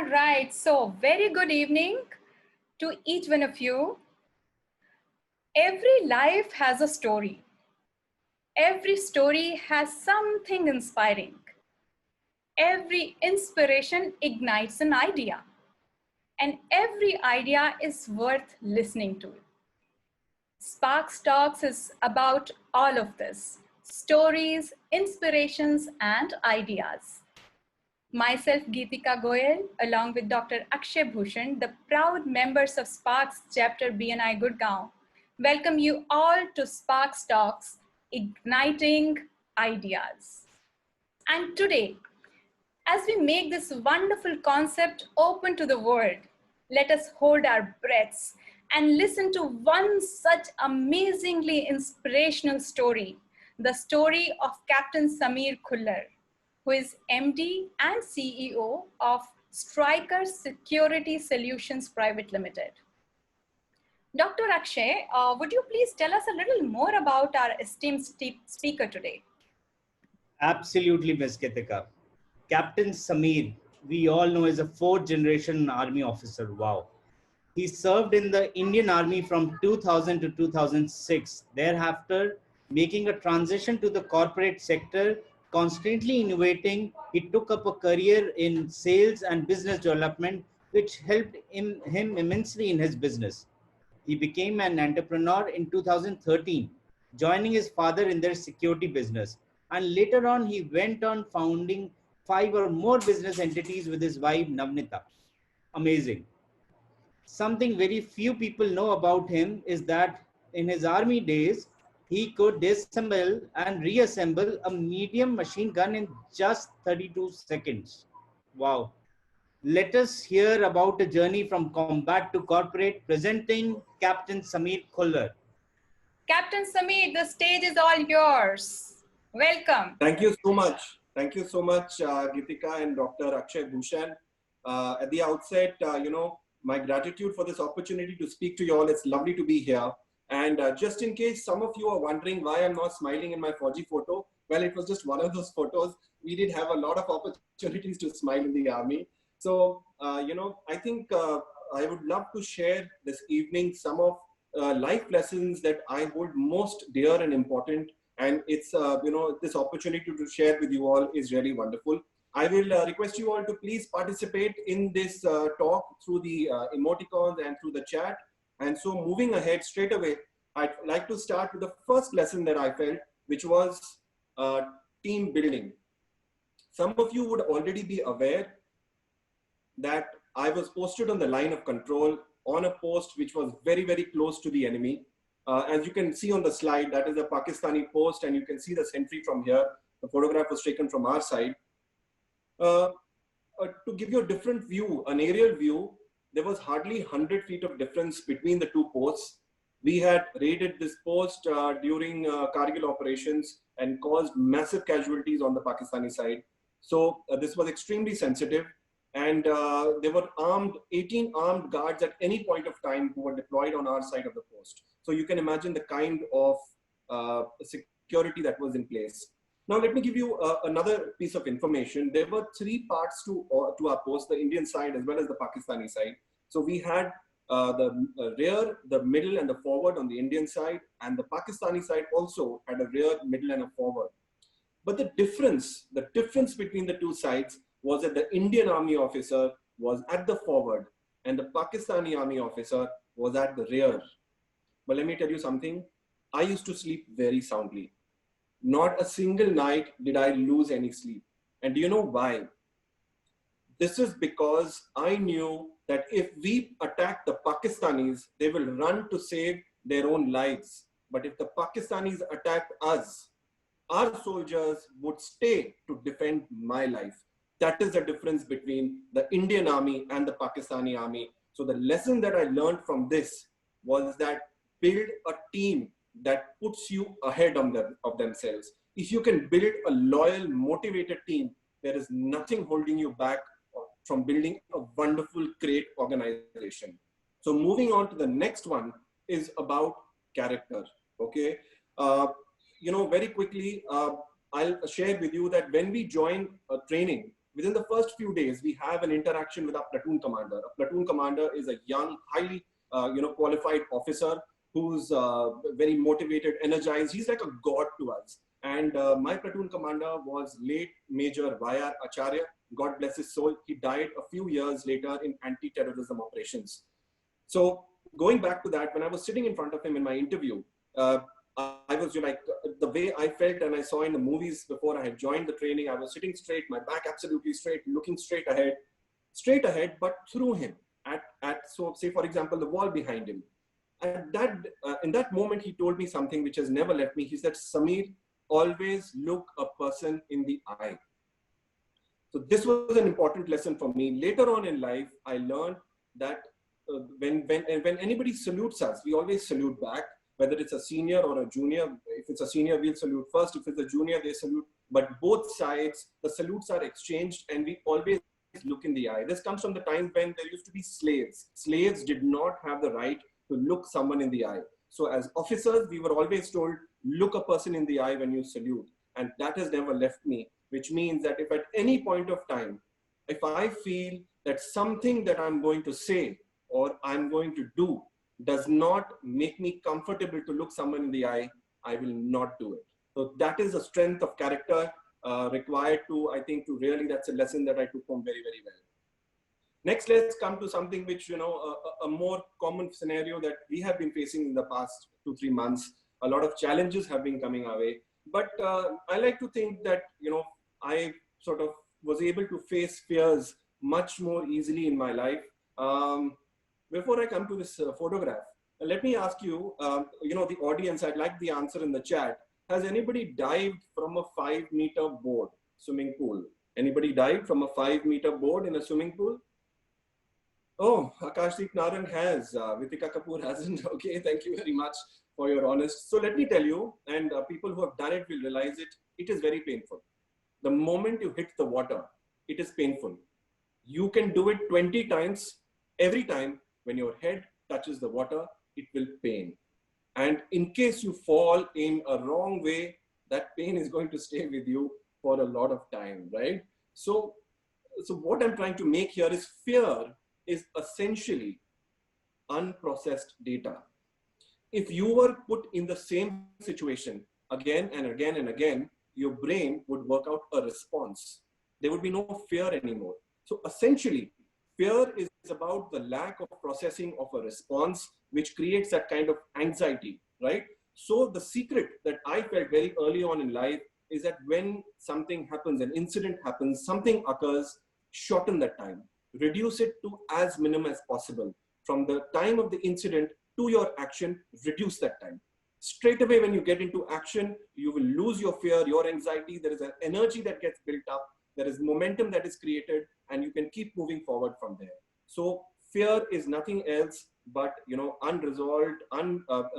All right, so very good evening to each one of you. Every life has a story. Every story has something inspiring. Every inspiration ignites an idea. And every idea is worth listening to. SPARX Talks is about all of this. Stories, inspirations, and ideas. Myself, Geetika Goyal, along with Dr. Akshay Bhushan, the proud members of SPARX Chapter BNI Gurgaon, welcome you all to SPARX Talks, Igniting Ideas. And today, as we make this wonderful concept open to the world, let us hold our breaths and listen to one such amazingly inspirational story, the story of Captain SAMEER KHULLAR, who is MD and CEO of Stryker Security Solutions Private Limited. Dr. Akshay, would you please tell us a little more about our esteemed speaker today? Absolutely, Ms. Geetika. Captain SAMEER, we all know, is a fourth-generation Army officer. Wow. He served in the Indian Army from 2000 to 2006. Thereafter, making a transition to the corporate sector, constantly innovating, he took up a career in sales and business development, which helped him immensely in his business. He became an entrepreneur in 2013, joining his father in their security business. And later on, he went on founding 5 or more business entities with his wife, Navnita. Amazing. Something very few people know about him is that in his army days, he could disassemble and reassemble a medium machine gun in just 32 seconds. Wow. Let us hear about a journey from combat to corporate, presenting Captain SAMEER KHULLAR. Captain SAMEER, the stage is all yours. Welcome. Thank you so much. Thank you so much, Geetika and Dr. Akshay Bhushan. At the outset, my gratitude for this opportunity to speak to you all. It's lovely to be here. And just in case some of you are wondering why I'm not smiling in my Fauji photo, well, it was just one of those photos. We did have a lot of opportunities to smile in the army. So, I think I would love to share this evening some of life lessons that I hold most dear and important. And it's, this opportunity to share with you all is really wonderful. I will request you all to please participate in this talk through the emoticons and through the chat. And so moving ahead straight away, I'd like to start with the first lesson that I felt, which was team building. Some of you would already be aware that I was posted on the line of control on a post which was very, very close to the enemy. As you can see on the slide, that is a Pakistani post, and you can see the sentry from here. The photograph was taken from our side. To give you a different view, an aerial view, there was hardly 100 feet of difference between the two posts. We had raided this post during Kargil operations and caused massive casualties on the Pakistani side. So this was extremely sensitive. And there were 18 armed guards at any point of time who were deployed on our side of the post. So you can imagine the kind of security that was in place. Now, let me give you another piece of information. There were 3 parts to our post, the Indian side as well as the Pakistani side. So we had the rear, the middle, and the forward on the Indian side, and the Pakistani side also had a rear, middle, and a forward. But the difference between the two sides was that the Indian Army officer was at the forward and the Pakistani Army officer was at the rear. But let me tell you something, I used to sleep very soundly. Not a single night did I lose any sleep. And do you know why? This is because I knew that if we attack the Pakistanis, they will run to save their own lives. But if the Pakistanis attacked us, our soldiers would stay to defend my life. That is the difference between the Indian Army and the Pakistani Army. So the lesson that I learned from this was that build a team that puts you ahead of themselves. If you can build a loyal, motivated team, there is nothing holding you back from building a wonderful, great organization. So moving on to the next one is about character, okay? Very quickly, I'll share with you that when we join training, within the first few days, we have an interaction with our platoon commander. A platoon commander is a young, highly qualified officer who's very motivated, energized. He's like a god to us. And my platoon commander was late Major Y.R. Acharya. God bless his soul. He died a few years later in anti-terrorism operations. So going back to that, when I was sitting in front of him in my interview, I was like, the way I felt and I saw in the movies before I had joined the training, I was sitting straight, my back absolutely straight, looking straight ahead, but through him so say for example, the wall behind him. At that, in that moment, he told me something which has never left me. He said, Sameer, always look a person in the eye. So this was an important lesson for me. Later on in life, I learned that when anybody salutes us, we always salute back, whether it's a senior or a junior. If it's a senior, we'll salute first. If it's a junior, they salute. But both sides, the salutes are exchanged and we always look in the eye. This comes from the time when there used to be slaves. Slaves did not have the right to look someone in the eye. So as officers, we were always told, look a person in the eye when you salute. And that has never left me, which means that if at any point of time, if I feel that something that I'm going to say or I'm going to do does not make me comfortable to look someone in the eye, I will not do it. So that is a strength of character required to, I think, to really, that's a lesson that I took home very, very well. Next, let's come to something which, a more common scenario that we have been facing in the past 2-3 months. A lot of challenges have been coming our way. But I like to think that, I sort of was able to face fears much more easily in my life. Before I come to this photograph, let me ask you, the audience, I'd like the answer in the chat. Has anybody dived from a 5-meter board, swimming pool? Anybody dived from a 5-meter board in a swimming pool? Oh, Akashdeep Narang has, Vitika Kapoor hasn't. Okay, thank you very much for your honest. So let me tell you, and people who have done it will realize it, it is very painful. The moment you hit the water, it is painful. You can do it 20 times. Every time when your head touches the water, it will pain. And in case you fall in a wrong way, that pain is going to stay with you for a lot of time, right? So what I'm trying to make here is fear is essentially unprocessed data. If you were put in the same situation again and again and again, your brain would work out a response. There would be no fear anymore. So essentially, fear is about the lack of processing of a response, which creates that kind of anxiety, right? So the secret that I felt very early on in life is that when something happens, an incident happens, something occurs, shorten that time. Reduce it to as minimum as possible. From the time of the incident to your action, reduce that time. Straight away when you get into action, you will lose your fear, your anxiety. There is an energy that gets built up. There is momentum that is created, and you can keep moving forward from there. So fear is nothing else but unresolved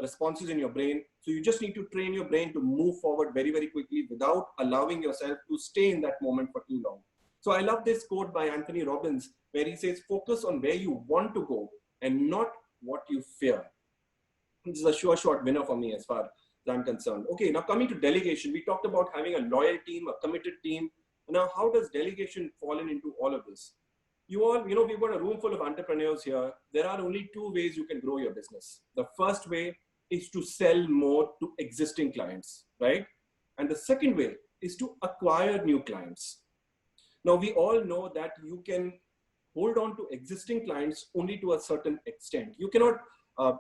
responses in your brain. So you just need to train your brain to move forward very, very quickly without allowing yourself to stay in that moment for too long. So I love this quote by Anthony Robbins, where he says, focus on where you want to go and not what you fear. This is a sure shot winner for me as far as I'm concerned. Okay, now coming to delegation, we talked about having a loyal team, a committed team. Now, how does delegation fall into all of this? You all, we've got a room full of entrepreneurs here. There are only 2 ways you can grow your business. The first way is to sell more to existing clients, right? And the second way is to acquire new clients. Now, we all know that you can hold on to existing clients only to a certain extent. You cannot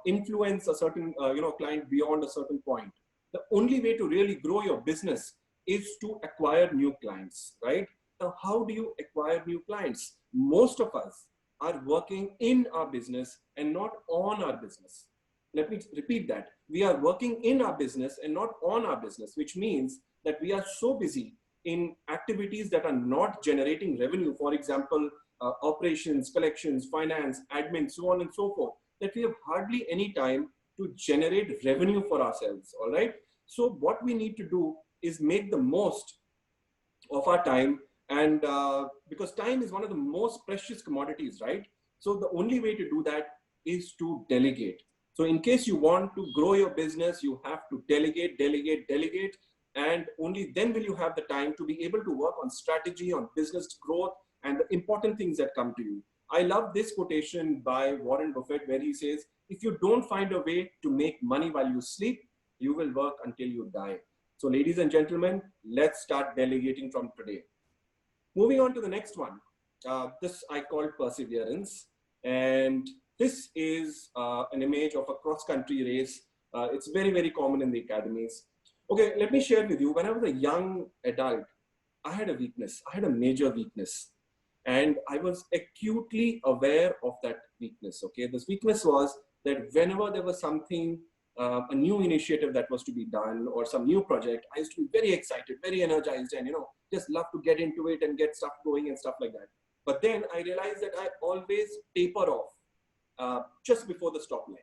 influence a certain client beyond a certain point. The only way to really grow your business is to acquire new clients, right? Now, how do you acquire new clients? Most of us are working in our business and not on our business. Let me repeat that. We are working in our business and not on our business, which means that we are so busy in activities that are not generating revenue. For example, operations, collections, finance, admin, so on and so forth, that we have hardly any time to generate revenue for ourselves, all right? So what we need to do is make the most of our time, and because time is one of the most precious commodities, right? So the only way to do that is to delegate. So in case you want to grow your business, you have to delegate, delegate, delegate. And only then will you have the time to be able to work on strategy, on business growth, and the important things that come to you. I love this quotation by Warren Buffett where he says, if you don't find a way to make money while you sleep, you will work until you die. So ladies and gentlemen, let's start delegating from today. Moving on to the next one. This I call perseverance. And this is an image of a cross-country race. It's very, very common in the academies. Okay, let me share with you. When I was a young adult, I had a weakness. I had a major weakness. And I was acutely aware of that weakness. Okay, this weakness was that whenever there was something, a new initiative that was to be done or some new project, I used to be very excited, very energized, and just love to get into it and get stuff going and stuff like that. But then I realized that I always taper off just before the stop line.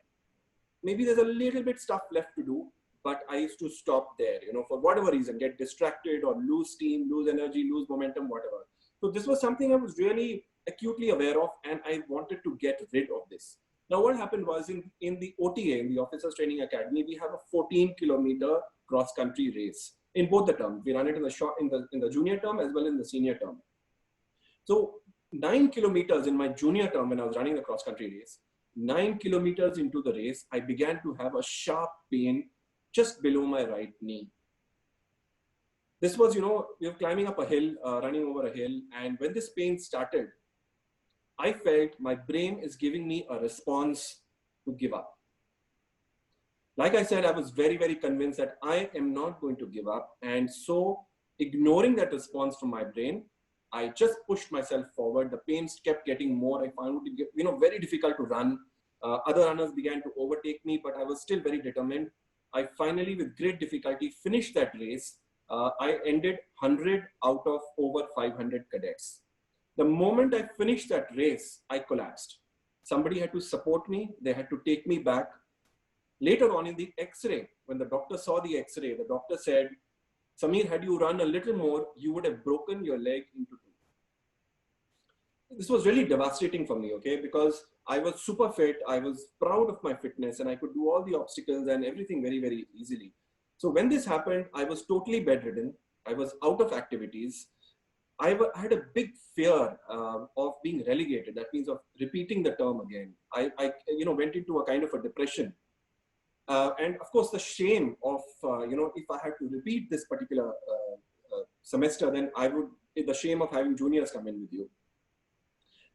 Maybe there's a little bit stuff left to do, but I used to stop there, for whatever reason, get distracted or lose steam, lose energy, lose momentum, whatever. So this was something I was really acutely aware of, and I wanted to get rid of this. Now, what happened was in the OTA, in the Officers Training Academy, we have a 14-kilometer cross-country race in both the terms. We run it in the junior term as well as in the senior term. So 9 kilometers in my junior term when I was running the cross-country race, 9 kilometers into the race, I began to have a sharp pain just below my right knee. This was, we were climbing up a hill, running over a hill. And when this pain started, I felt my brain is giving me a response to give up. Like I said, I was very, very convinced that I am not going to give up. And so ignoring that response from my brain, I just pushed myself forward. The pains kept getting more. I found it, very difficult to run. Other runners began to overtake me, but I was still very determined. I finally, with great difficulty, finished that race. I ended 100 out of over 500 cadets. The moment I finished that race, I collapsed. Somebody had to support me. They had to take me back. Later on in the X-ray, when the doctor saw the X-ray, the doctor said, Sameer, had you run a little more, you would have broken your leg into two. This was really devastating for me, okay? Because I was super fit. I was proud of my fitness and I could do all the obstacles and everything very, very easily. So when this happened, I was totally bedridden. I was out of activities. I had a big fear of being relegated. That means of repeating the term again. I went into a kind of a depression. And of course, the shame of, if I had to repeat this particular semester, then the shame of having juniors come in with you.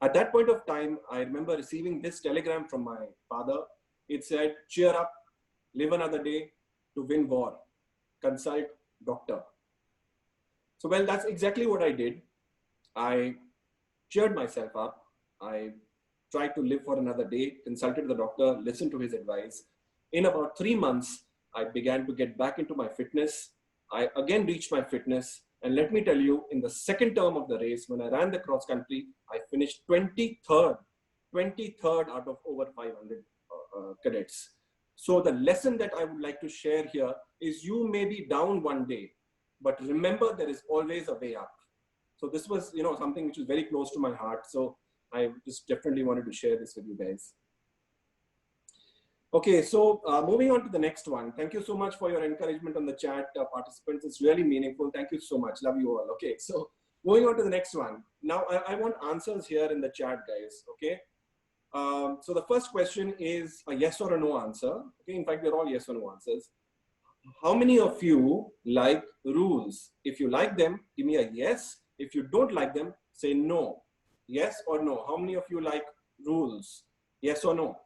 At that point of time, I remember receiving this telegram from my father. It said, cheer up, live another day to win war, consult doctor. So, well, that's exactly what I did. I cheered myself up. I tried to live for another day, consulted the doctor, listened to his advice. In about 3 months, I began to get back into my fitness. I again reached my fitness. And let me tell you, in the second term of the race, when I ran the cross country, I finished 23rd out of over 500 cadets. So the lesson that I would like to share here is you may be down one day, but remember there is always a way up. So this was, something which is very close to my heart. So I just definitely wanted to share this with you guys. Okay, so moving on to the next one. Thank you so much for your encouragement on the chat, participants. It's really meaningful. Thank you so much. Love you all. Okay, so moving on to the next one. Now, I want answers here in the chat, guys. Okay, so the first question is a yes or a no answer. Okay, in fact, they're all yes or no answers. How many of you like rules? If you like them, give me a yes. If you don't like them, say no. Yes or no. How many of you like rules? Yes or no?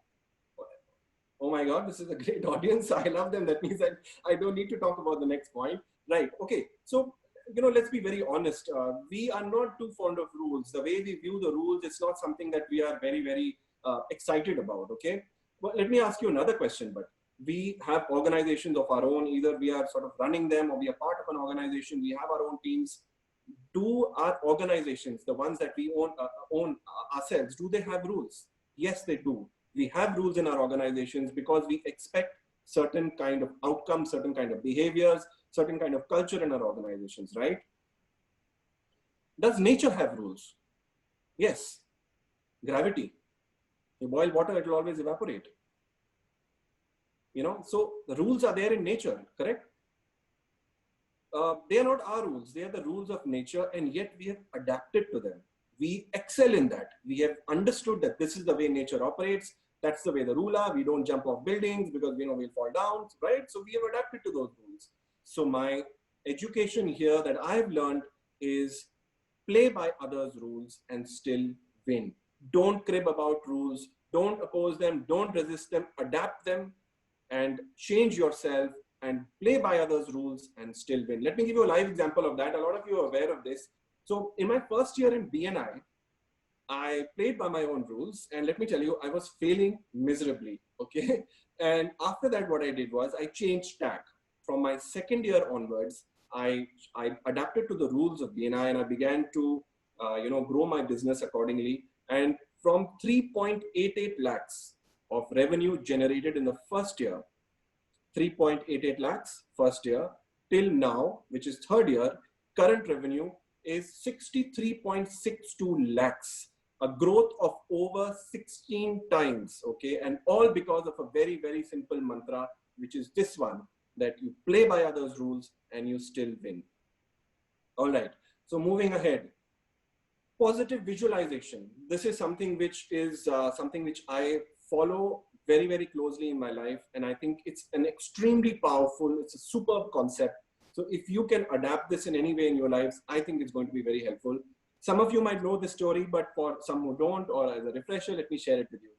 Oh my God, this is a great audience. I love them. That means that I don't need to talk about the next point. Right. Okay. So, let's be very honest. We are not too fond of rules. The way we view the rules, it's not something that we are very, very excited about. Okay. Well, let me ask you another question, but we have organizations of our own. Either we are sort of running them or we are part of an organization. We have our own teams. Do our organizations, the ones that we own ourselves, do they have rules? Yes, they do. We have rules in our organizations because we expect certain kind of outcomes, certain kind of behaviors, certain kind of culture in our organizations, right? Does nature have rules? Yes. Gravity. You boil water, it will always evaporate. So the rules are there in nature, correct? they are not our rules. They are the rules of nature, and yet we have adapted to them. We excel in that. We have understood that this is the way nature operates. That's the way the rule are. We don't jump off buildings because we know we'll fall down, right? So we have adapted to those rules. So my education here that I've learned is play by others' rules and still win. Don't crib about rules. Don't oppose them. Don't resist them. Adapt them and change yourself and play by others' rules and still win. Let me give you a live example of that. A lot of you are aware of this. So in my first year in BNI, I played by my own rules, and let me tell you, I was failing miserably, okay? And after that, what I did was I changed tack. From my second year onwards, I adapted to the rules of BNI, and I began to, grow my business accordingly. And from 3.88 lakhs of revenue generated in the first year, 3.88 lakhs first year, till now, which is third year, current revenue is 63.62 lakhs, a growth of over 16 times, okay? And all because of a very, very simple mantra, which is this one, that you play by others' rules and you still win. All right, so moving ahead. Positive visualization. This is something which is something which I follow very, very closely in my life. And I think it's an extremely powerful, it's a superb concept. So if you can adapt this in any way in your lives, I think it's going to be very helpful. Some of you might know this story, but for some who don't, or as a refresher, let me share it with you.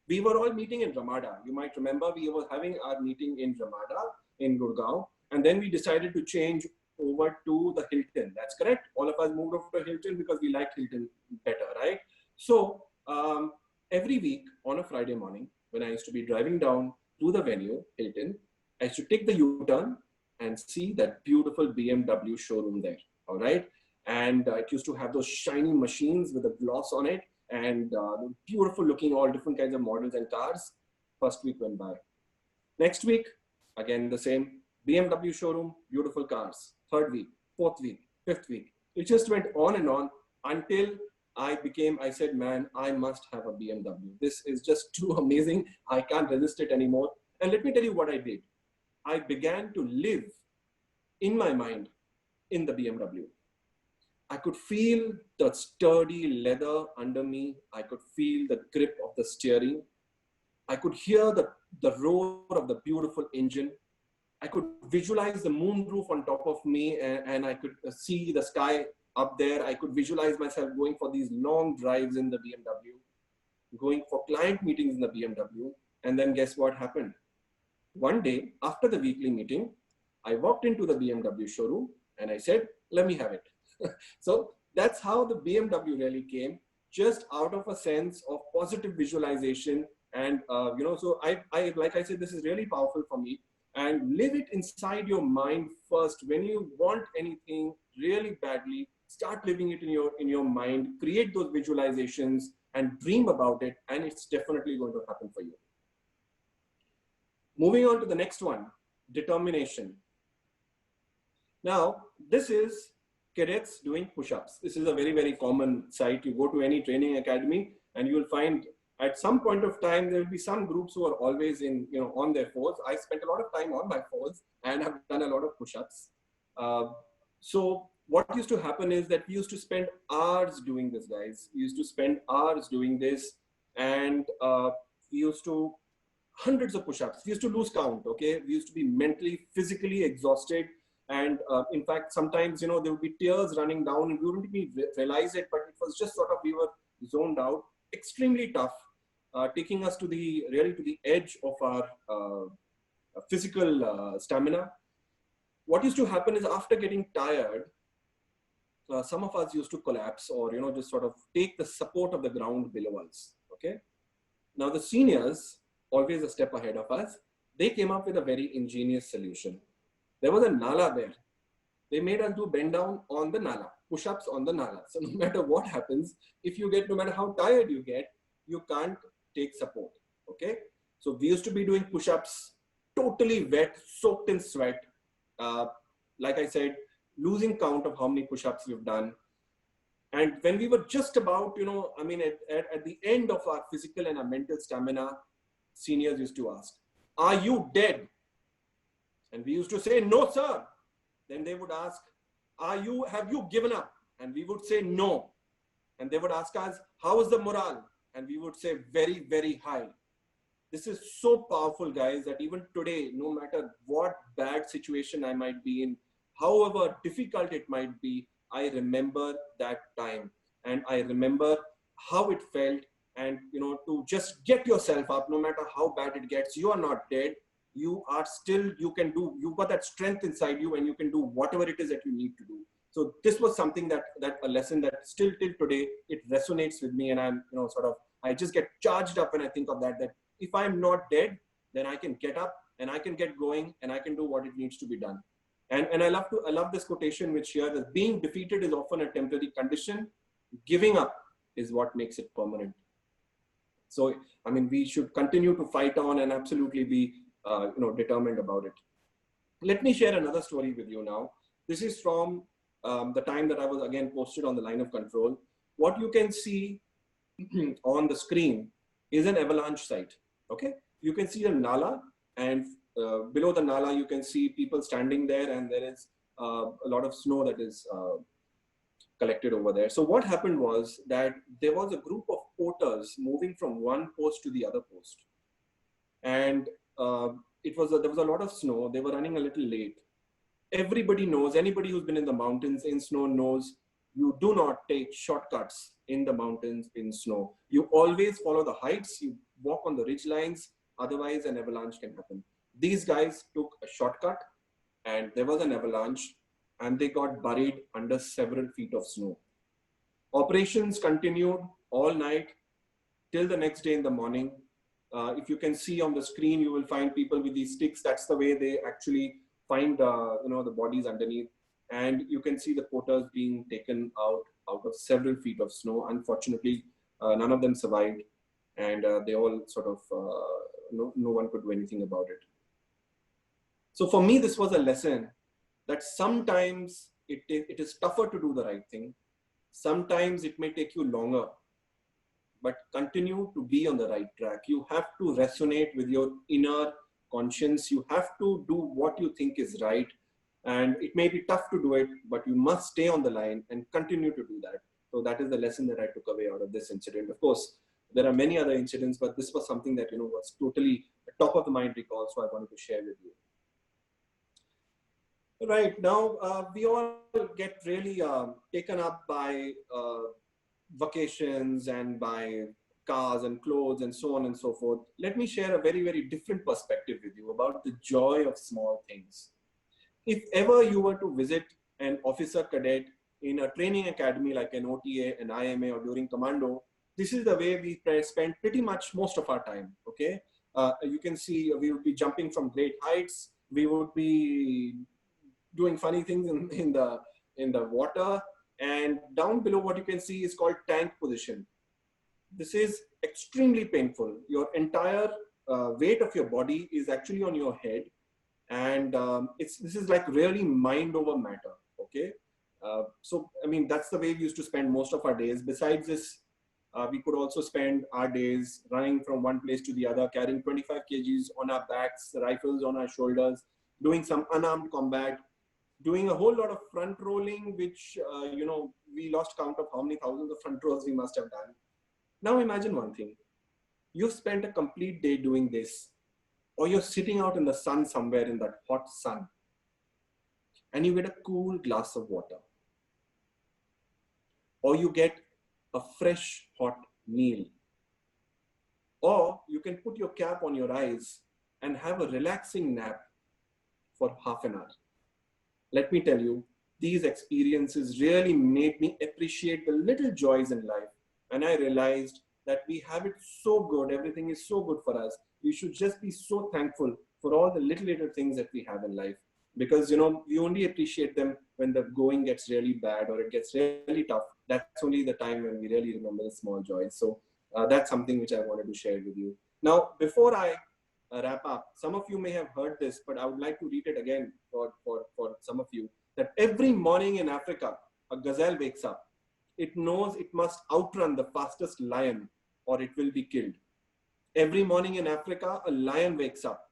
We were all meeting in Ramada. You might remember we were having our meeting in Ramada in Gurgaon. And then we decided to change over to the Hilton. That's correct. All of us moved over to Hilton because we liked Hilton better, right? So every week on a Friday morning, when I used to be driving down to the venue, Hilton, I used to take the U-turn and see that beautiful BMW showroom there, all right? And it used to have those shiny machines with a gloss on it and beautiful looking, all different kinds of models and cars. First week went by. Next week, again the same, BMW showroom, beautiful cars. Third week, fourth week, fifth week. It just went on and on until I said, man, I must have a BMW. This is just too amazing. I can't resist it anymore. And let me tell you what I did. I began to live in my mind in the BMW. I could feel the sturdy leather under me. I could feel the grip of the steering. I could hear the roar of the beautiful engine. I could visualize the moonroof on top of me, and I could see the sky up there. I could visualize myself going for these long drives in the BMW, going for client meetings in the BMW. And then guess what happened? One day after the weekly meeting, I walked into the BMW showroom and I said, let me have it. So that's how the BMW really came, just out of a sense of positive visualization. And, so I, like I said, this is really powerful for me. And live it inside your mind first. When you want anything really badly, start living it in your mind, create those visualizations and dream about it. And it's definitely going to happen for you. Moving on to the next one, determination. Now, this is cadets doing push-ups. This is a very, very common sight. You go to any training academy and you will find at some point of time, there will be some groups who are always on their fours. I spent a lot of time on my fours and have done a lot of push-ups. So what used to happen is that we used to spend hours doing this, guys. We used to spend hours doing this, and we used to hundreds of push-ups. We used to lose count, okay? We used to be mentally, physically exhausted. And in fact, sometimes, there would be tears running down and we wouldn't even realize it, but it was just sort of, we were zoned out. Extremely tough, taking us to the edge of our physical stamina. What used to happen is after getting tired, some of us used to collapse or, just sort of take the support of the ground below us, okay? Now the seniors, always a step ahead of us, they came up with a very ingenious solution. There was a nala there. They made us do bend down on the nala, push-ups on the nala. So no matter what happens, no matter how tired you get, you can't take support, okay? So we used to be doing push-ups, totally wet, soaked in sweat. Like I said, losing count of how many push-ups we've done. And when we were just about, at the end of our physical and our mental stamina, seniors used to ask, are you dead? And we used to say, no, sir. Then they would ask, have you given up? And we would say no. And they would ask us, how is the morale? And we would say very, very high. This is so powerful, guys, that even today, no matter what bad situation I might be in, however difficult it might be, I remember that time. And I remember how it felt. And, to just get yourself up, no matter how bad it gets, you are not dead. You are still, you've got that strength inside you, and you can do whatever it is that you need to do. So this was something that a lesson that still till today, it resonates with me. And I'm, I just get charged up when I think of that if I'm not dead, then I can get up and I can get going and I can do what it needs to be done. And I love this quotation, which here is, being defeated is often a temporary condition. Giving up is what makes it permanent. So, I mean, we should continue to fight on and absolutely be, determined about it. Let me share another story with you now. This is from the time that I was again posted on the line of control. What you can see on the screen is an avalanche site. Okay, you can see the Nala, and below the Nala, you can see people standing there, and there is a lot of snow that is collected over there. So what happened was that there was a group of porters moving from one post to the other post. And there was a lot of snow. They were running a little late. Everybody knows, anybody who's been in the mountains in snow knows, you do not take shortcuts in the mountains in snow. You always follow the heights, you walk on the ridge lines, otherwise an avalanche can happen. These guys took a shortcut and there was an avalanche and they got buried under several feet of snow. Operations continued all night till the next day in the morning. If you can see on the screen, you will find people with these sticks. That's the way they actually find the bodies underneath. And you can see the porters being taken out of several feet of snow. Unfortunately, none of them survived, and they all sort of, no one could do anything about it. So for me, this was a lesson that sometimes it is tougher to do the right thing. Sometimes it may take you longer, but continue to be on the right track. You have to resonate with your inner conscience. You have to do what you think is right. And it may be tough to do it, but you must stay on the line and continue to do that. So that is the lesson that I took away out of this incident. Of course, there are many other incidents, but this was something that, was totally top of the mind recall. So I wanted to share with you. Right now, we all get really taken up by vacations and by cars and clothes and so on and so forth. Let me share a very, very different perspective with you about the joy of small things. If ever you were to visit an officer cadet in a training academy like an OTA, an IMA, or during commando, this is the way we spend pretty much most of our time, okay? You can see we would be jumping from great heights. We would be doing funny things in the water. And down below, what you can see is called tank position. This is extremely painful. Your entire weight of your body is actually on your head. And this is like really mind over matter, okay? So, I mean, that's the way we used to spend most of our days. Besides this, we could also spend our days running from one place to the other, carrying 25 kgs on our backs, rifles on our shoulders, doing some unarmed combat, doing a whole lot of front rolling, which, we lost count of how many thousands of front rolls we must have done. Now imagine one thing. You've spent a complete day doing this, or you're sitting out in the sun somewhere in that hot sun, and you get a cool glass of water, or you get a fresh hot meal, or you can put your cap on your eyes and have a relaxing nap for half an hour. Let me tell you, these experiences really made me appreciate the little joys in life. And I realized that we have it so good. Everything is so good for us. We should just be so thankful for all the little things that we have in life. Because, we only appreciate them when the going gets really bad or it gets really tough. That's only the time when we really remember the small joys. So that's something which I wanted to share with you. Now, before I wrap up, some of you may have heard this, but I would like to read it again for some of you, that every morning in Africa, a gazelle wakes up. It knows it must outrun the fastest lion or it will be killed. Every morning in Africa, a lion wakes up.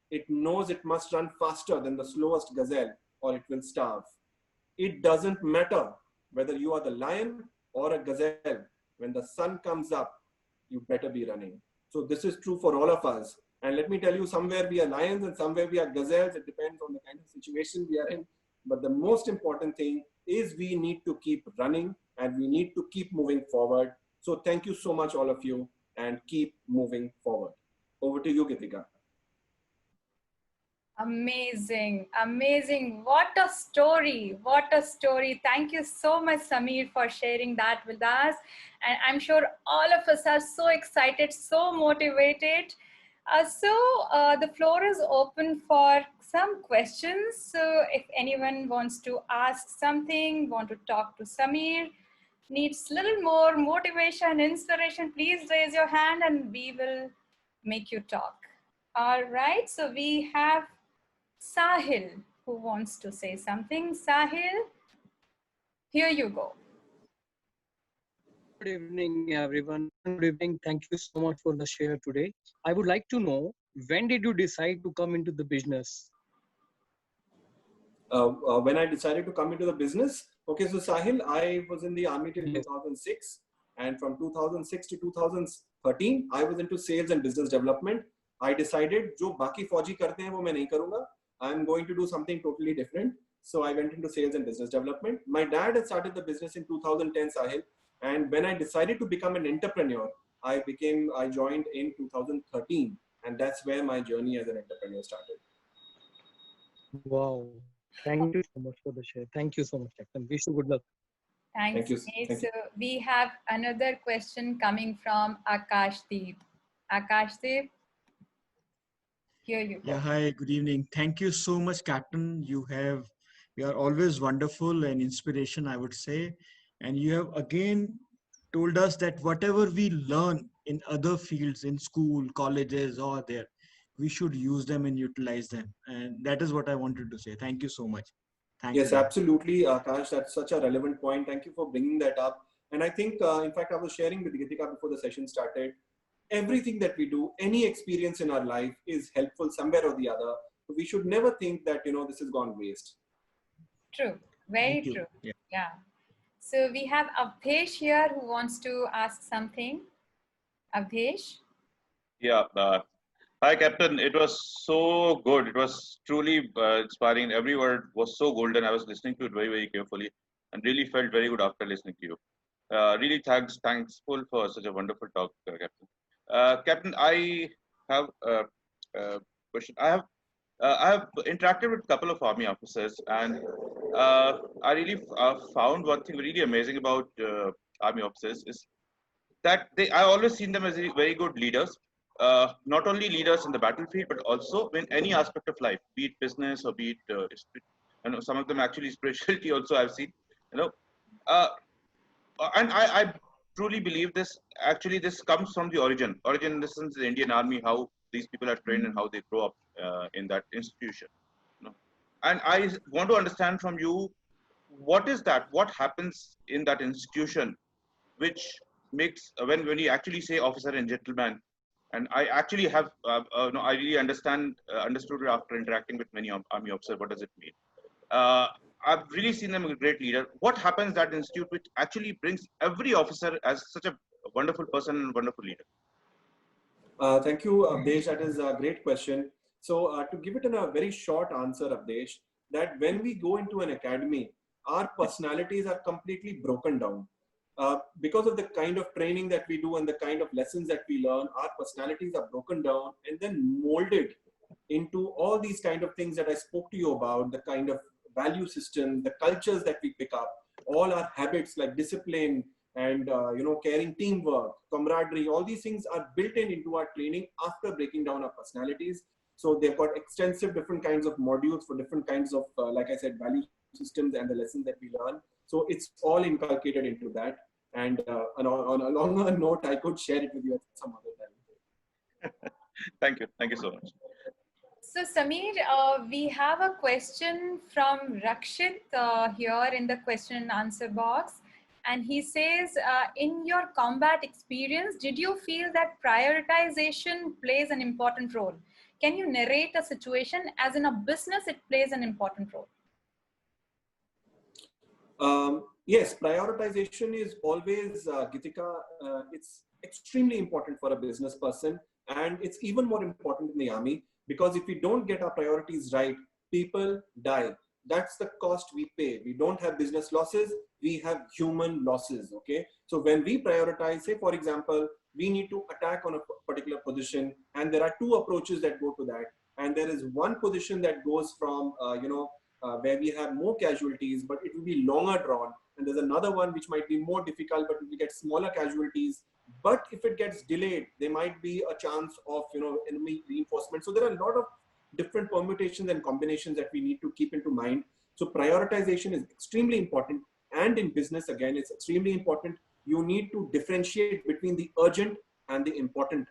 It knows it must run faster than the slowest gazelle or it will starve. It doesn't matter whether you are the lion or a gazelle. When the sun comes up, you better be running. So this is true for all of us. And let me tell you, somewhere we are lions and somewhere we are gazelles. It depends on the kind of situation we are in. But the most important thing is we need to keep running and we need to keep moving forward. So thank you so much, all of you, and keep moving forward. Over to you, Gitika. Amazing, amazing. What a story. What a story. Thank you so much, Sameer, for sharing that with us. And I'm sure all of us are so excited, so motivated. The floor is open for some questions. So if anyone wants to ask something, want to talk to Sameer, needs a little more motivation, inspiration, please raise your hand and we will make you talk. All right, so we have Sahil who wants to say something. Sahil, here you go. Good evening, everyone. Good evening. Thank you so much for the share today. I would like to know, when did you decide to come into the business? When I decided to come into the business, okay, so Sahil, I was in the army till Yes. 2006, and from 2006 to 2013, I was into sales and business development. I decided, जो बाकी फौजी करते हैं वो मैं नहीं करूँगा. I'm going to do something totally different. So I went into sales and business development. My dad had started the business in 2010, Sahil, and when I decided to become an entrepreneur, I joined in 2013, and that's where my journey as an entrepreneur started. Wow. Thank you so much for the share. Thank you so much, Captain. Wish you good luck. Thanks. Thank you. Sameer. Thank So we have another question coming from Akashdeep. Akashdeep, here you go. Yeah, hi, good evening. Thank you so much, Captain. You are always wonderful and inspiration, I would say. And you have again told us that whatever we learn in other fields, in school, colleges, or there, we should use them and utilize them. And that is what I wanted to say. Thank you so much. Thank Yes, you. absolutely, Akash. That's such a relevant point. Thank you for bringing that up. And I think, in fact, I was sharing with Gitika before the session started. Everything that we do, any experience in our life is helpful somewhere or the other. So we should never think that, this has gone waste. True, very Thank you. true. Yeah. Yeah. So we have Avdesh here who wants to ask something. Avdesh? Yeah. Hi, Captain. It was so good. It was truly inspiring. Every word was so golden. I was listening to it very, very carefully and really felt very good after listening to you. Really thankful for such a wonderful talk, Captain. Captain, I have a question. I have interacted with a couple of army officers, and I really found one thing really amazing about army officers is that I always seen them as very good leaders. Not only leaders in the battlefield, but also in any aspect of life, be it business or be it, some of them actually spirituality also I've seen, you know, uh, and I truly believe this. Actually, this comes from the origin in the sense the Indian Army, how these people are trained and how they grow up in that institution. You know? And I want to understand from you, what is that? What happens in that institution which makes when you actually say officer and gentleman, and I actually have no, I really understood it after interacting with many army officers. What does it mean? I've really seen them a great leader. What happens at institute which actually brings every officer as such a wonderful person and wonderful leader? Thank you, Abdesh. That is a great question. So to give it in a very short answer, Abdesh, that when we go into an academy, our personalities are completely broken down. Because of the kind of training that we do and the kind of lessons that we learn, our personalities are broken down and then molded into all these kind of things that I spoke to you about, the kind of value system, the cultures that we pick up, all our habits like discipline and caring, teamwork, camaraderie, all these things are built into our training after breaking down our personalities. So they've got extensive different kinds of modules for different kinds of, like I said, value systems and the lessons that we learn. So it's all inculcated into that. And on a longer note, I could share it with you at some other time. Thank you so much. So Sameer, we have a question from Rakshit here in the question and answer box. And he says, in your combat experience, did you feel that prioritization plays an important role? Can you narrate a situation as in a business it plays an important role? Yes, prioritization is always, Gitika, it's extremely important for a business person, and it's even more important in the army, because if we don't get our priorities right, people die. That's the cost we pay. We don't have business losses, we have human losses. Okay, so when we prioritize, say for example, we need to attack on a particular position, and there are two approaches that go to that. And there is one position that goes from where we have more casualties, but it will be longer drawn. And there's another one which might be more difficult, but we get smaller casualties. But if it gets delayed, there might be a chance of enemy reinforcement. So there are a lot of different permutations and combinations that we need to keep into mind. So prioritization is extremely important. And in business, again, it's extremely important. You need to differentiate between the urgent and the important.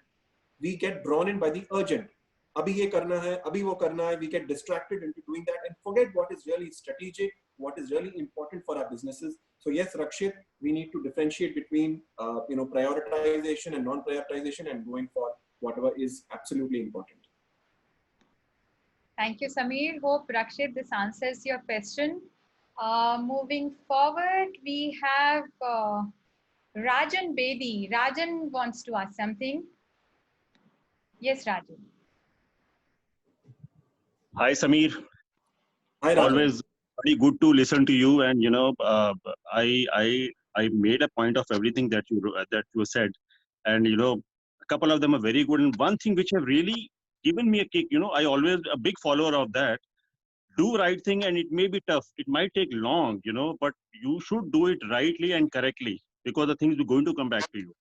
We get drawn in by the urgent. Abhi ye karna hai, abhi wo karna hai. We get distracted into doing that and forget what is really strategic, what is really important for our businesses. So yes, Rakshit, we need to differentiate between prioritization and non-prioritization, and going for whatever is absolutely important. Thank you, Sameer. Hope, Rakshit, this answers your question. Moving forward, we have Rajan Bedi. Rajan wants to ask something. Yes, Rajan. Hi, Sameer. Hi, Rajan. Always very good to listen to you. And I made a point of everything that you said, and a couple of them are very good. And one thing which have really given me a kick, I always a big follower of that. Do right thing, and it may be tough. It might take long, but you should do it rightly and correctly, because the things are going to come back to you.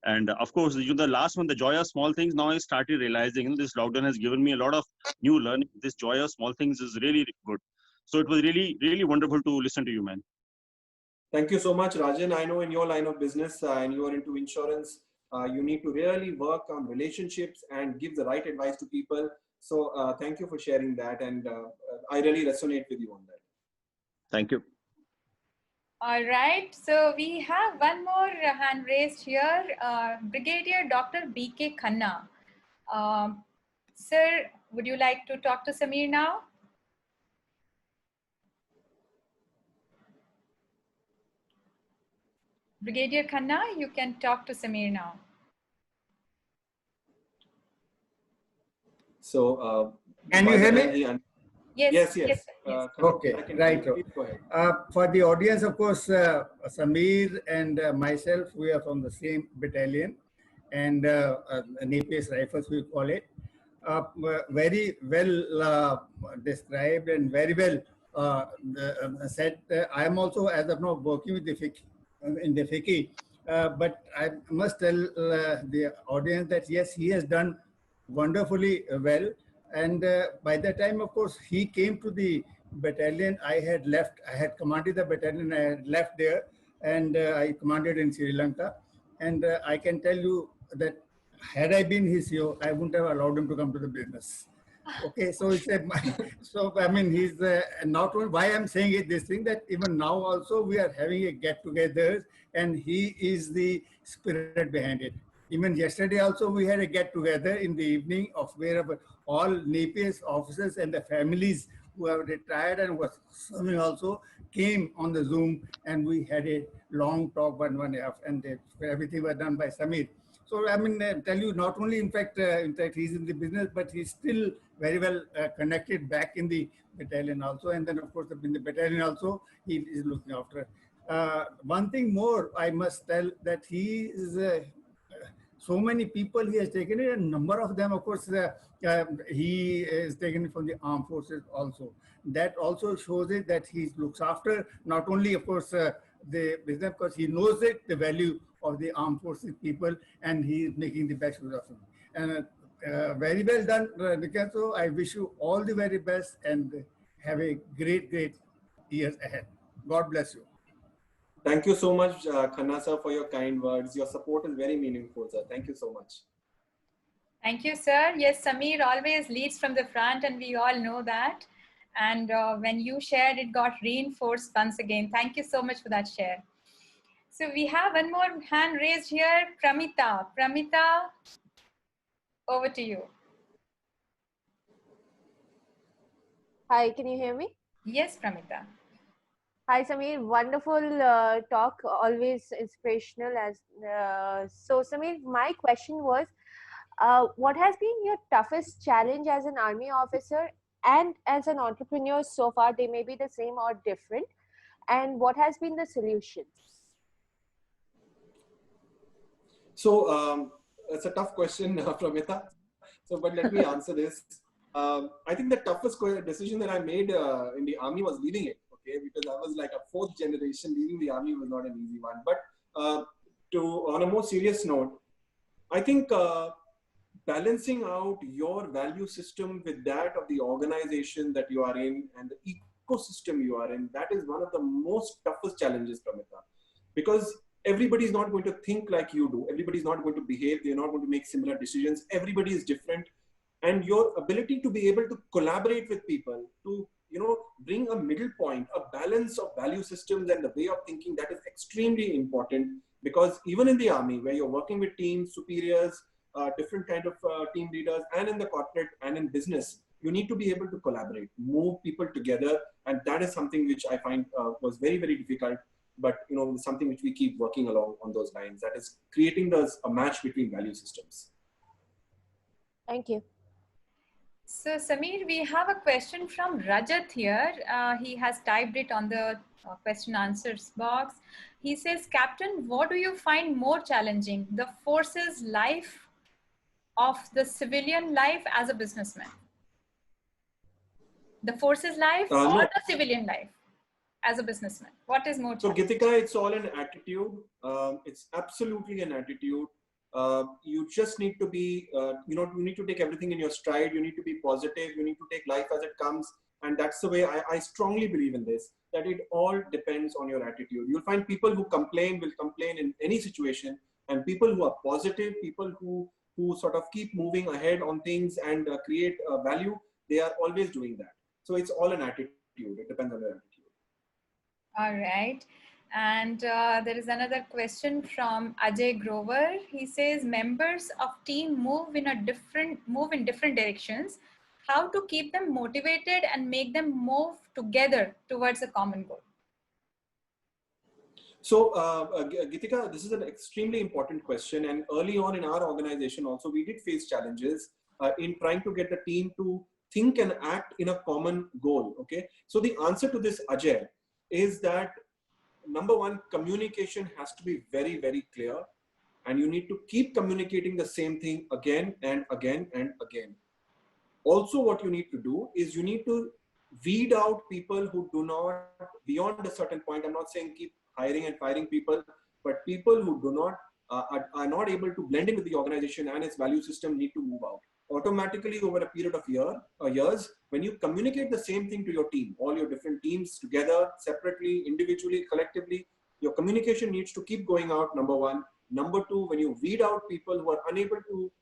And of course, the last one, the joy of small things. Now I started realizing this lockdown has given me a lot of new learning. This joy of small things is really good. So it was really, really wonderful to listen to you, man. Thank you so much, Rajan. I know in your line of business and you are into insurance, you need to really work on relationships and give the right advice to people. So thank you for sharing that. And I really resonate with you on that. Thank you. All right, so we have one more hand raised here, Brigadier Dr. B.K. Khanna. Sir, would you like to talk to Sameer now? Brigadier Khanna, you can talk to Sameer now. So, can you hear me? Yes. Okay, right. For the audience, of course, Sameer and myself, we are from the same battalion, and Napier Rifles, we call it. Very well described and very well said. I am also, as of now, working with the in the FICI, but I must tell the audience that yes, he has done wonderfully well. And by the time, of course, he came to the battalion, I had left. I had commanded the battalion. I had left there, and I commanded in Sri Lanka. And I can tell you that had I been his CEO, I wouldn't have allowed him to come to the business. Okay, so it's so I mean, he's not only why I'm saying it this thing, that even now also we are having a get-together, and he is the spirit behind it. Even yesterday also we had a get-together in the evening of wherever all Napier's officers and the families who have retired and was serving also came on the Zoom, and we had a long talk, 1 1.5, and everything was done by Sameer. So I mean, tell you, not only in fact he's in the business, but he's still very well connected back in the battalion also, and then of course in the battalion also he is looking after. One thing more I must tell, that he is so many people he has taken it, a number of them, of course, he is taken it from the armed forces also. That also shows it that he looks after not only, of course, the business, because he knows it, the value of the armed forces people, and he is making the best use of it. And very well done, Nikanto. I wish you all the very best and have a great, great years ahead. God bless you. Thank you so much, Khanna sir, for your kind words. Your support is very meaningful, sir. Thank you so much. Thank you, sir. Yes, Sameer always leads from the front, and we all know that. And when you shared, it got reinforced once again. Thank you so much for that share. So we have one more hand raised here, Pramita. Pramita, over to you. Hi, can you hear me? Yes, Pramita. Hi, Sameer. Wonderful talk, always inspirational. So, Sameer, my question was, what has been your toughest challenge as an army officer and as an entrepreneur so far? They may be the same or different. And what has been the solutions? So it's a tough question, Pramita. So, but let me answer this. I think the toughest decision that I made in the army was leaving it. Okay, because I was like a fourth generation. Leaving the army was not an easy one. But on a more serious note, I think balancing out your value system with that of the organization that you are in and the ecosystem you are in, that is one of the most toughest challenges, Pramita, because everybody is not going to think like you do. Everybody is not going to behave. They're not going to make similar decisions. Everybody is different. And your ability to be able to collaborate with people, to bring a middle point, a balance of value systems and the way of thinking, that is extremely important. Because even in the army, where you're working with teams, superiors, different kind of team leaders, and in the corporate and in business, you need to be able to collaborate, move people together, and that is something which I find was very, very difficult. But something which we keep working along on those lines. That is creating a match between value systems. Thank you. So, Sameer, we have a question from Rajat here. He has typed it on the question answers box. He says, Captain, what do you find more challenging, the forces life of the civilian life as a businessman? The forces life or No. the civilian life as a businessman? What is more challenging? So, Gitika, it's all an attitude. It's absolutely an attitude. You just need to be, you need to take everything in your stride. You need to be positive. You need to take life as it comes. And that's the way I strongly believe in this, that it all depends on your attitude. You'll find people who complain will complain in any situation, and people who are positive, people who sort of keep moving ahead on things and create value, they are always doing that. So it's all an attitude. It depends on your attitude. All right. And there is another question from Ajay Grover. He says, members of team move in different directions. How to keep them motivated and make them move together towards a common goal? So, Gitika, this is an extremely important question. And early on in our organization also, we did face challenges in trying to get the team to think and act in a common goal. Okay. So the answer to this, Ajay, is that number one, communication has to be very, very clear. And you need to keep communicating the same thing again and again and again. Also, what you need to do is you need to weed out people who do not, beyond a certain point, I'm not saying keep hiring and firing people, but people who do not, are not able to blend in with the organization and its value system need to move out. Automatically, over a period of years, when you communicate the same thing to your team, all your different teams together, separately, individually, collectively, your communication needs to keep going out, number one. Number two, when you weed out people who are unable to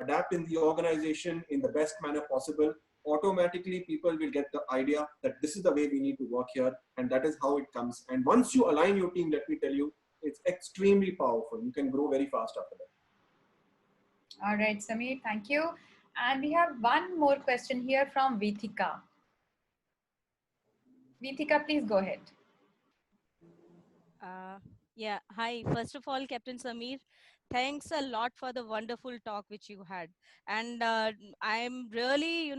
adapt in the organization in the best manner possible, automatically people will get the idea that this is the way we need to work here, and that is how it comes. And once you align your team, let me tell you, it's extremely powerful. You can grow very fast after that. All right, Sameer, thank you. And we have one more question here from Vithika. Vithika, please go ahead. Yeah, hi. First of all, Captain Sameer, thanks a lot for the wonderful talk which you had. And I'm really,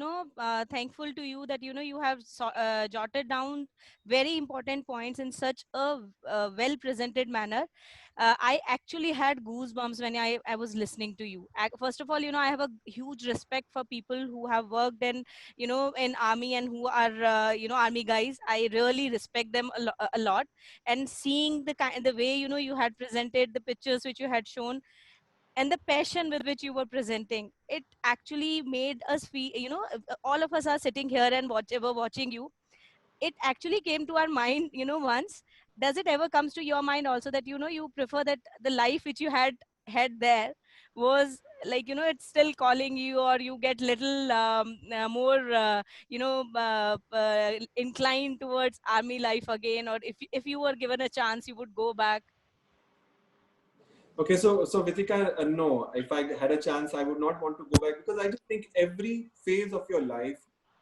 thankful to you that, you have jotted down very important points in such a well-presented manner. I actually had goosebumps when I was listening to you. First of all, I have a huge respect for people who have worked in army and who are, army guys. I really respect them a lot. And seeing the way you had presented the pictures which you had shown and the passion with which you were presenting, it actually made us feel, all of us are sitting here and watching you. It actually came to our mind, once. Does it ever comes to your mind also that you prefer that the life which you had there was like, it's still calling you, or you get little more inclined towards army life again, or if you were given a chance you would go back? Okay, so Vitika, no, if I had a chance, I would not want to go back, because I just think every phase of your life,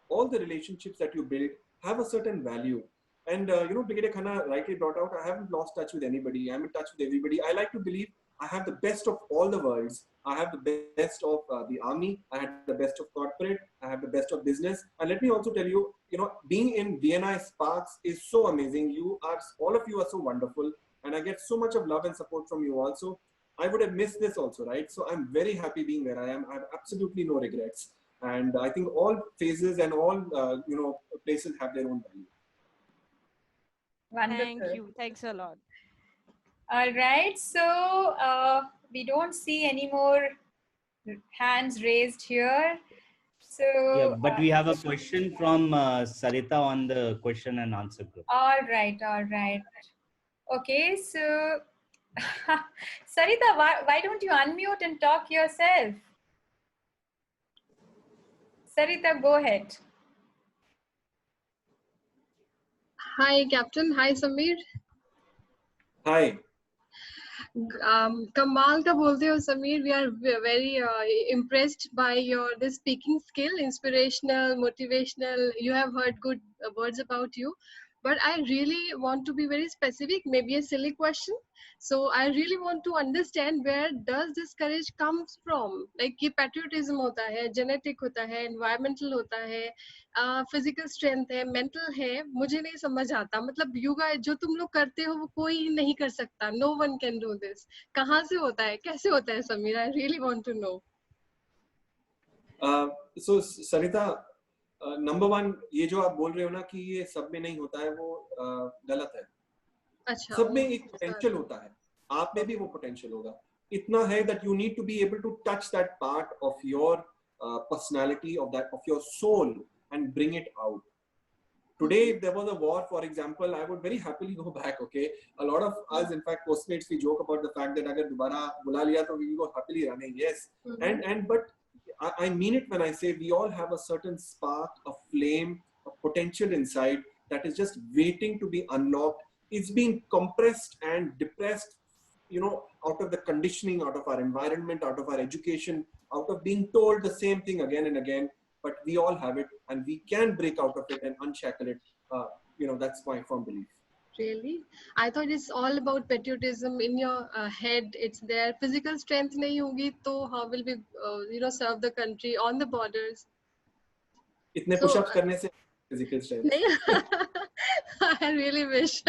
all the relationships that you build have a certain value. And Brigadier Khanna rightly brought out, I haven't lost touch with anybody. I'm in touch with everybody. I like to believe I have the best of all the worlds. I have the best of the army. I had the best of corporate. I have the best of business. And let me also tell you, being in VNI SPARX is so amazing. All of you are so wonderful, and I get so much of love and support from you also. I would have missed this also, right? So I'm very happy being where I am. I have absolutely no regrets. And I think all phases and all, places have their own value. Wonderful. Thank you. Thanks a lot. All right. So we don't see any more hands raised here. So yeah, but we have a question from Sarita on the question and answer group. All right. Okay. So Sarita, why don't you unmute and talk yourself? Sarita, go ahead. Hi, Captain. Hi, Sameer. Hi. कमाल का बोलते हो Sameer. We are very impressed by your this speaking skill, inspirational, motivational. You have heard good words about you, but I really want to be very specific. Maybe a silly question. So I really want to understand where does this courage comes from? Like ये patriotism होता है, genetic होता है, environmental होता है, physical strength है, mental है. मुझे नहीं समझ आता. मतलब you guys जो तुम लोग करते हो वो कोई नहीं कर सकता. No one can do this. कहाँ से होता है? कैसे होता है Sameer? I really want to know. So Sarita, number one, ये जो आप बोल रहे हो ना कि ये सब में नहीं होता है, वो गलत है. अच्छा, सब में एक पोटेंशियल होता है. आप में भी वो पोटेंशियल होगा. इतना है that you need to be able to touch that part of your personality, of your soul, and bring it out. Today, if there was a war, for example, I would very happily go back. Okay, a lot of us, in fact, postmates, we joke about the fact that अगर दोबारा बुला लिया तो we will go happily running. Yes, but I mean it when I say we all have a certain spark, a flame, a potential inside that is just waiting to be unlocked. It's being compressed and depressed, out of the conditioning, out of our environment, out of our education, out of being told the same thing again and again. But we all have it, and we can break out of it and unshackle it. That's my firm belief. Really? I thought it's all about patriotism in your head. It's there. Physical strength nahi hogi, to how will we, serve the country on the borders? इतने push-ups करने से physical strength. I really wish.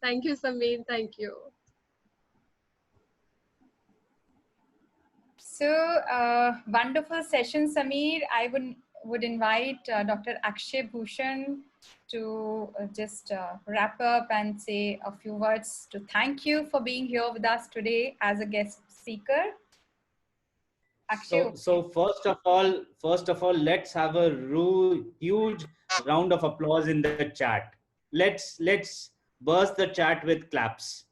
Thank you, Sameer. Thank you. So wonderful session, Sameer. I would invite Dr. Akshay Bhushan to just wrap up and say a few words to thank you for being here with us today as a guest speaker. Akshay, so first of all, let's have a huge round of applause in the chat. Let's burst the chat with claps.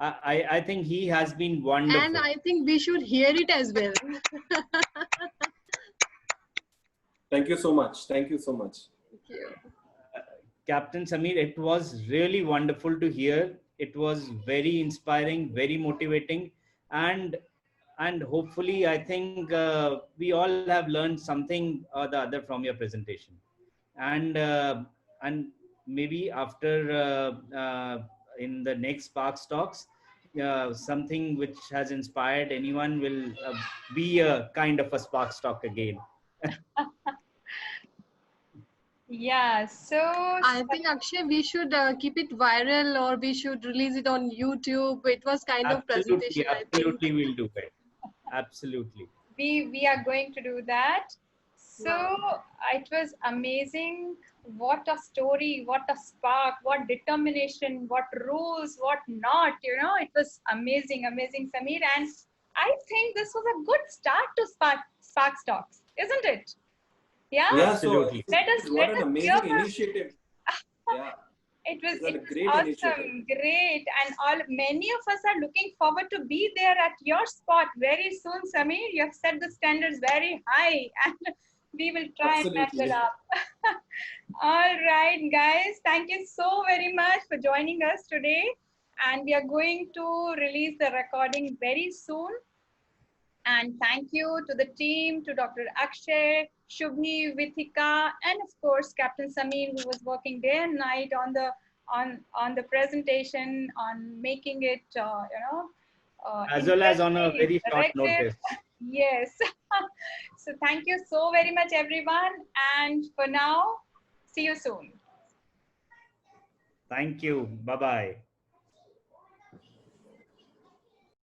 I think he has been wonderful. And I think we should hear it as well. Thank you so much. Thank you so much. Thank you. Captain Sameer, it was really wonderful to hear. It was very inspiring, very motivating, and hopefully I think we all have learned something or the other from your presentation. And maybe after in the next SPARX Talks, something which has inspired anyone will be a kind of a SPARX Talk again. Yeah, so I think Akshay, we should keep it viral, or we should release it on YouTube. It was kind of presentation. Absolutely, we'll do it. Absolutely. We are going to do that. So it was amazing. What a story, what a spark, what determination, what rules, what not, it was amazing, Sameer. And I think this was a good start to SPARX Talks, isn't it? Yeah, absolutely. So what an amazing initiative. Yeah. It was great awesome, initiative. Great. And many of us are looking forward to be there at your spot very soon, Sameer. You have set the standards very high, and we will try and wrap it up. All right, guys. Thank you so very much for joining us today. And we are going to release the recording very soon. And thank you to the team, to Dr. Akshay, Shubhi, Vithika, and of course, Captain Sameer, who was working day and night on the presentation, on making it, As well as on a interesting, very short interactive. notice. Yes. So thank you so very much, everyone. And for now, see you soon. Thank you. Bye-bye.